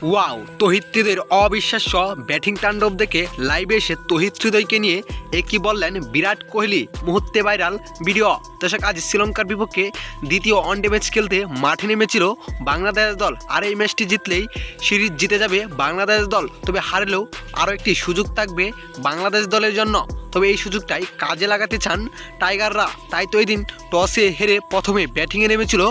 Wow, তহিদ হৃদয়ের অবিশ্বাস্য batting তাণ্ডব দেখে লাইভে এসে তহিদ হৃদয়কে নিয়ে একই বললেন বিরাট কোহলি। মুহূর্তে ভাইরাল ভিডিও। দর্শক, আজ শ্রীলঙ্কার বিপক্ষে দ্বিতীয় ওয়ানডে ম্যাচ খেলতে মাঠে নেমেছিল বাংলাদেশ দল। আর এই ম্যাচটি জিতলেই সিরিজ জিতে যাবে বাংলাদেশ দল। তবে হারলেও আরও একটি সুযোগ থাকবে বাংলাদেশ দলের জন্য। তবে এই সুযোগটাই কাজে লাগাতে চান টাইগাররা। তাই তো এদিন টসে হেরে প্রথমে ব্যাটিংয়ে নেমেছিল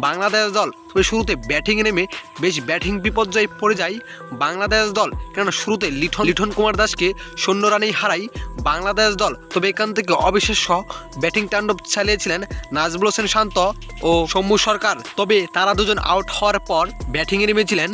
বাংলাদেশ দল। তবে শুরুতে ব্যাটিংয়ে নেমে বেশ ব্যাটিং বিপর্যয়ে পড়ে যায় বাংলাদেশ দল, কেননা শুরুতে লিটন কুমার দাসকে 0 রানেই হারায় বাংলাদেশ দল। তবে এখান থেকে অবিশ্বাস্য ব্যাটিং তাণ্ডব চালিয়েছিলেন নাজমুল হোসেন শান্ত ও সৌম্য সরকার। তবে তারা দুজন আউট হওয়ার পর ব্যাটিংয়ে নেমেছিলেন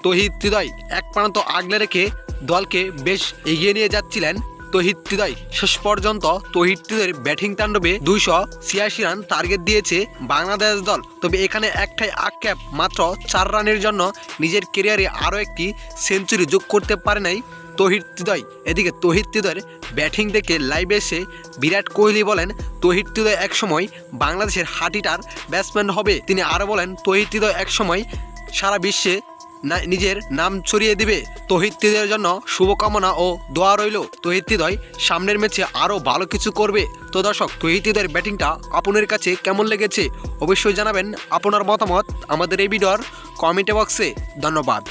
তহিদ হৃদয়। এক প্রান্ত আগলে রেখে দলকে বেশ এগিয়ে নিয়ে যাচ্ছিলেন তহিদ হৃদয়। শেষ পর্যন্ত তহিদ হৃদয়ের ব্যাটিং তাণ্ডবে 286 রান টার্গেট দিয়েছে বাংলাদেশ দল। তবে এখানে একটাই আক্ষেপ, মাত্র 4 রানের জন্য নিজের ক্যারিয়ারে আরও একটি সেঞ্চুরি যোগ করতে পারে নাই তহিদ হৃদয়। এদিকে তহিদ হৃদয়ের ব্যাটিং দেখে লাইভে এসে বিরাট কোহলি বলেন তহিদ হৃদয় একসময় বাংলাদেশের হার্ট ব্যাটসম্যান হবে। তিনি আরও বলেন তহিদ হৃদয় একসময় সারা বিশ্বে নিজের নাম ছড়িয়ে দিবে। তহিদ হৃদয়ের জন্য শুভকামনা ও দোয়া রইল। তহিদ হৃদয় সামনের ম্যাচে আরও ভালো কিছু করবে। তো দর্শক, তহিদ হৃদয়ের ব্যাটিংটা আপনার কাছে কেমন লেগেছে অবশ্যই জানাবেন আপনার মতামত আমাদের এই ভিডিওর কমেন্ট বক্সে। ধন্যবাদ।